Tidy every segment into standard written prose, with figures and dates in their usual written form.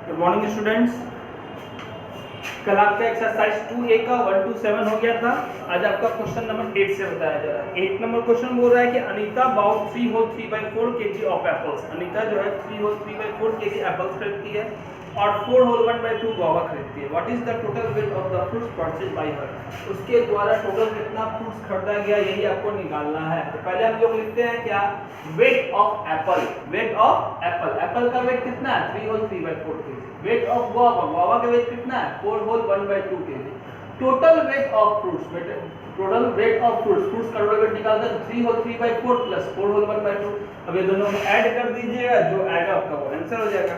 Good morning students. कल आपका exercise 2A का 1 to 7 हो गया था। आज आपका क्वेश्चन नंबर 8 से बताया जा रहा है। 8 नंबर क्वेश्चन बोल रहा है कि Anita bought 3 whole 3/4 kg of apples. Anita जो है 3 होल 3/4 kg एप्पल्स खरीदती है और 4 होल 1/2 गुआवा खरीदती है। What is the total weight of the fruits purchase by हर? उसके द्वारा टोटल कितना फ्रूट्स खरीदा गया यही आपको निकालना है। तो पहले हम लोग लिखते हैं क्या, weight of apple. Weight of apple, apple का वेट कितना है 3 whole 3/4 kg। Weight of guava, guava का वेट कितना है 4 whole 1/2 kg। Total weight of fruits, total weight of fruits, fruits का टोटल वेट निकालना है तो 3 होल 3/4 प्लस 4 होल 1/2। अब ये दोनों को ऐड कर दीजिएगा, जो आएगा आपका वो आंसर हो जाएगा।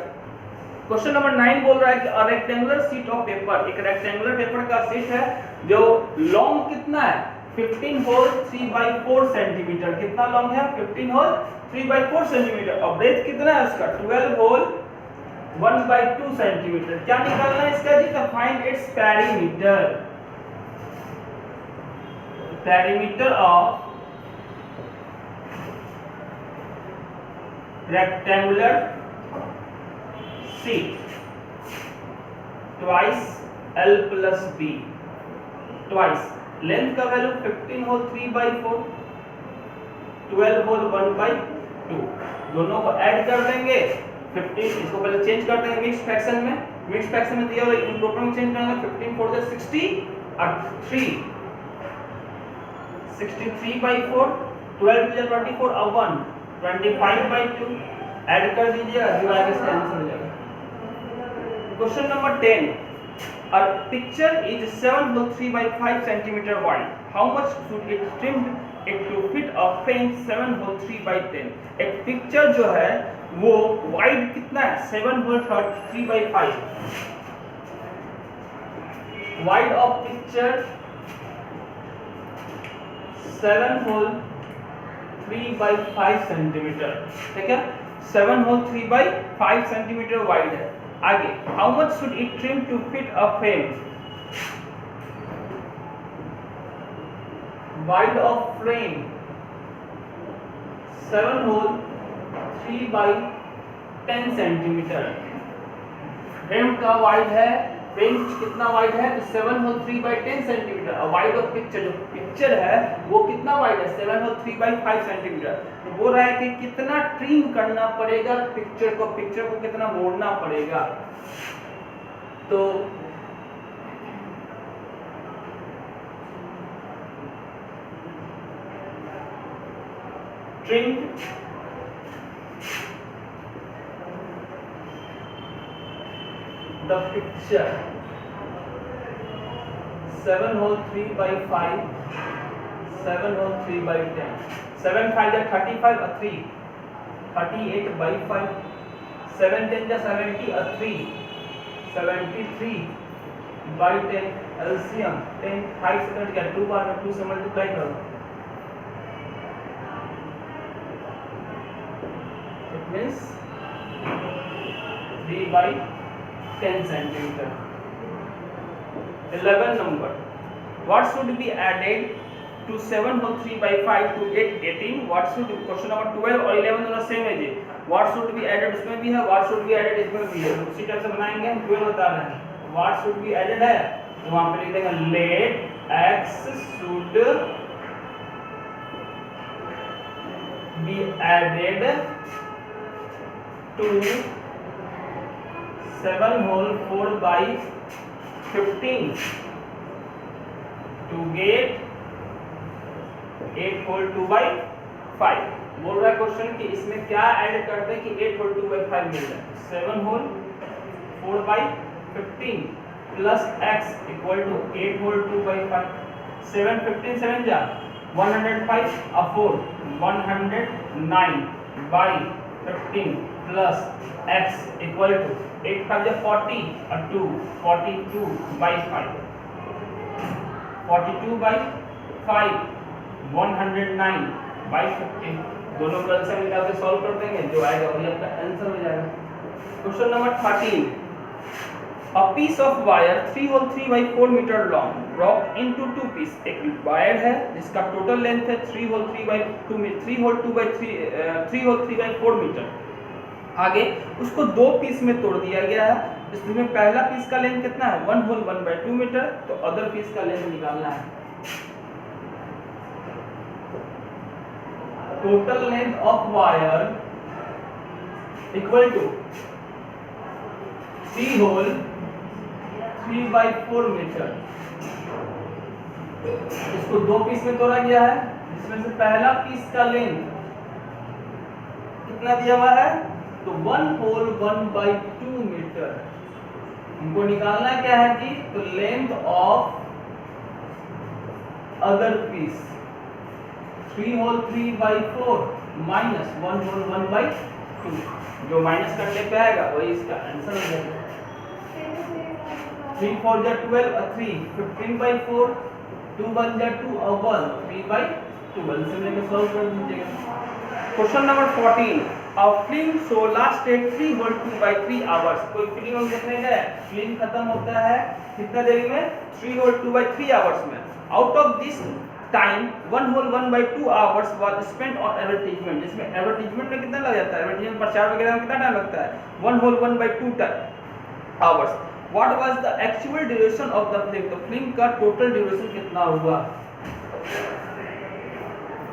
क्वेश्चन नंबर 9 बोल रहा है कि a rectangular sheet of paper, एक रेक्टेंगुलर पेपर का शीट है जो लॉन्ग कितना है 15 होल 3/4 सेंटीमीटर। कितना लॉन्ग है 15 होल 3/4 सेंटीमीटर। और ब्रेथ कितना है उसका 12 होल 1/2 सेंटीमीटर। क्या निकालना है इसका जी, तो find its perimeter. Perimeter of rectangular sheet twice L plus B, twice length का वैल्यू 15 होल 3/4, 12 होल 1/2, दोनों को ऐड कर देंगे 15। इसको पहले चेंज कर देंगे मिक्स फ्रैक्शन में, मिक्स फ्रैक्शन में दिया हुआ इम्प्रॉपर में चेंज करेंगे। 15 4 से 60 और 3 63/4, 12 से 24 और 1 25/2 ऐड कर दीजिएगा, जो आगे से आंसर हो जाएगा। Question number 10. A picture is 7 whole 3/5 centimeter wide. How much should it trim it to fit a frame 7 whole 3/10? एक पिक्चर जो है वो वाइड कितना है 7 whole 3/5। Wide of picture 7 whole 3/5 centimetre, ठीक है। 7 whole 3/5 सेंटीमीटर वाइड है। आगे how much should it trim to fit a frame? Wide of frame 7 whole 3/10 centimetre. Frame का वाइड है, फ्रेम कितना वाइड है तो 7 होल 3/10 सेंटीमीटर। और वाइड ऑफ पिक्चर, जो पिक्चर है वो कितना वाइड है 7 होल 3/5 सेंटीमीटर। तो बोल रहा है कि कितना ट्रिम करना पड़ेगा पिक्चर को, पिक्चर को कितना मोड़ना पड़ेगा। तो trim the picture 7 whole 3/5, 7 whole 3/10, 7 5 या 35 और 3 38/5, 7 10 या 70 और 3 73/10। एलसीएम 10 5 से कट गया, 2 बार में 2 से मल्टीप्लाई करो, it means 3/10 centimetre. 11 number. What should be added to 7 whole 3/5 to get 18? What should, question number 12 और 11 दोनों सेम है जी। What should be added उसमें भी है, what should be added इसमें भी है। उसी टाइप से बनाएंगे हम, 12 बता रहे हैं। What should be added है तो वहां पे लिख देंगे let x should be added to 7 whole 4/15 to get 8 whole 2/5। बोल रहा है क्वेश्चन कि इसमें क्या ऐड करते हैं कि 8 whole 2/5 मिल जाए। 7 whole 4/15 plus x equal to 8 whole 2/5। 7 15 7 जा 105 और 4 109/15 प्लस x इक्वल टू 8 5 जा 40 और 2 42/5, 42/5 109/15। दोनों को आंसर निकाल के सॉल्व कर देंगे, जो आएगा वही आपका आंसर हो जाएगा। Question number 13. A piece of wire 3 whole 3/4 meter long broken into two pieces. एक वायर है जिसका टोटल लेंथ है 3 whole 3/4 मीटर। आगे उसको दो पीस में तोड़ दिया गया है। इसमें पहला पीस का लेंथ कितना है 1 होल 1/2 मीटर, तो अदर पीस का लेंथ निकालना है। Total length of wire equal to 3 whole 3/4 metre. इसको दो पीस में तोड़ा गया है, जिसमें से पहला पीस का लेंथ कितना दिया हुआ है, तो 1 होल 1/2 मीटर। हमको निकालना क्या है कि तो length of other piece 3 whole 3/4 minus 1 whole 1/2, जो माइनस करने पे आएगा वही इसका आंसर हो जाएगा। 3 4 जा 12 और 3 15/4, 2 1 जा 2 और 1 3/12 से लेके सॉल्व कर दीजिएगा। Question number 14, a film show lasted 3 whole 2/3 hours। कोई फिल्म हम देखने गए, फिल्म खत्म होता है कितना देरी में 3 whole 2/3 hours में। Out of this time 1 whole 1/2 hours was spent on advertisement। जिसमें एडवर्टाइजमेंट में कितना लग जाता है, एडवर्टाइजमेंट प्रचार वगैरह में कितना टाइम लगता है 1 whole 1/2 hours। What was the actual duration of the film? तो फिल्म का टोटल ड्यूरेशन कितना हुआ,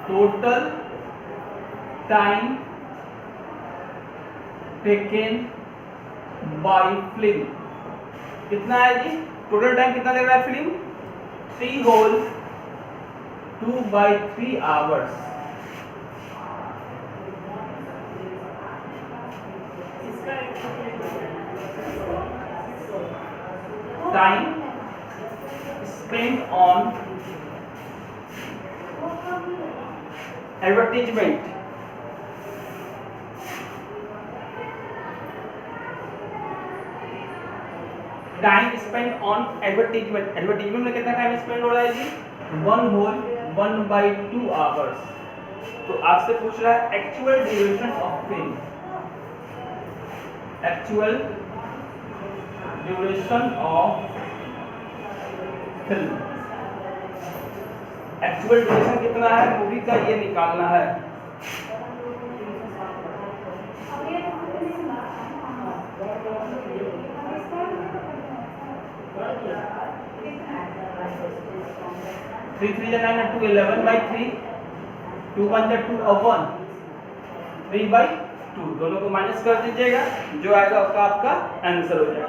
total time taken by film कितना है जी, टोटल टाइम कितना लग रहा है film 3 whole 2/3 hours. Time spent on advertisement time spend on advertisement. Advertisement में कितना टाइम स्पेंड हो रहा है जी 1 होल 1/2 आवर्स। तो आपसे पूछ रहा है actual duration of film, actual duration of film, actual duration कितना है मूवी का ये निकालना है। थ्री 3 जा 9 2 11/3, 2 1 जा 2 और 1 3/2, दोनों को माइनस कर दीजिएगा, जो आएगा उसका आपका आंसर हो जाएगा।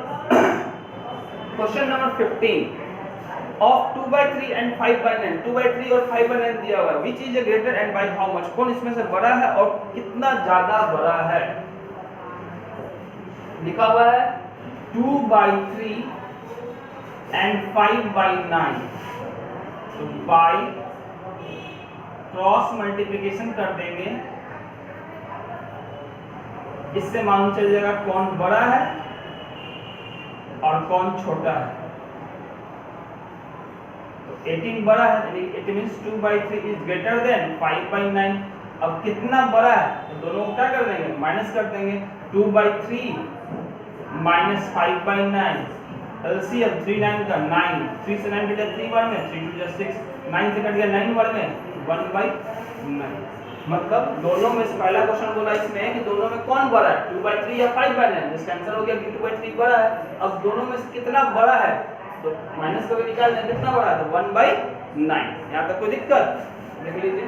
Question number 15 of 2/3 and 5/9। 2/3 और 5/9 दिया हुआ है, which is greater and by how much, कौन इसमें से बड़ा है और कितना ज्यादा बड़ा है। लिखा हुआ है 2/3 एंड 5/9, तो बाय क्रॉस मल्टीप्लिकेशन कर देंगे, इससे मालूम चल जाएगा कौन बड़ा है और कौन छोटा है। तो 18 बड़ा है, यानी it means 2/3 is greater than 5/9। अब कितना बड़ा है तो दोनों को क्या कर देंगे, माइनस कर देंगे। 2/3 माइनस 5/9, एलसीएम 3 9 का 9, 3 से 9 कट गया 3 बार में, 3 2 जा 6, 9 से कट गया 9 बार में 1/9। मतलब दोनों में से पहला क्वेश्चन बोला इसमें कि दोनों में कौन बड़ा है 2/3 या 5/9, जिसका आंसर हो गया कि 2/3 बड़ा है। अब दोनों में से कितना बड़ा है तो माइनस करके निकाल दें कितना बड़ा है, तो 1/9। यहाँ तक कोई दिक्कत, देख लीजिए।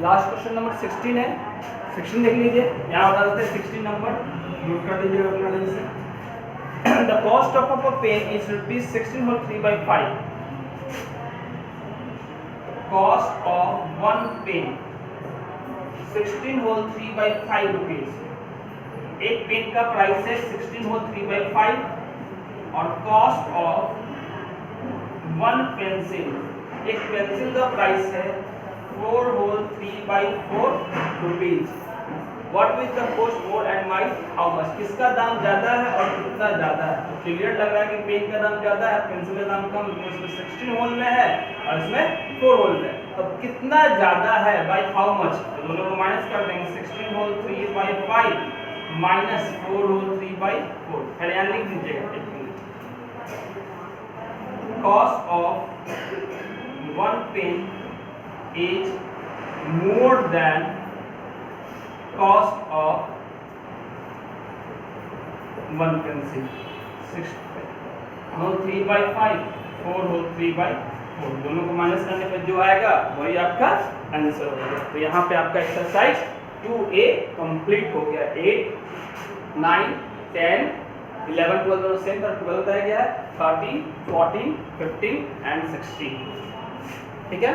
लास्ट क्वेश्चन नंबर 16 है, 16 देख लीजिए। यहाँ बता देते हैं 16 नंबर नोट कर लीजिएगा अपना ढंग से। The cost of a pen is ₹16 whole 3/5। Cost of one pen 16 whole 3/5 rupees. एक पेन का प्राइस है 16 होल 3/5 और कॉस्ट ऑफ वन पेंसिल, एक पेंसिल का प्राइस है 4 whole 3/4 rupees. What is the cost more and by how much, किसका दाम ज्यादा है और कितना ज्यादा है। तो क्लियर लग रहा है कि पेन का दाम ज्यादा है, पेंसिल का दाम कम, इसमें 16 होल में है और इसमें 4 होल में। अब कितना ज्यादा है बाय हाउ मच, तो दोनों को माइनस कर देंगे। 16 होल 3/5 माइनस 4 होल 3/4, पहले यहाँ लिख दीजिएगा। cost of one pen is more than cost of one pencil. 6 whole 3/5 4 whole 3/4 दोनों को माइनस करने पर जो आएगा वही आपका आंसर होगा। तो यहाँ पे आपका एक्सरसाइज 2A कंप्लीट हो गया। 8 9 10 11 12 दोनों सेम पर 12 बताया गया है, 13 14 15 एंड 16। ठीक है।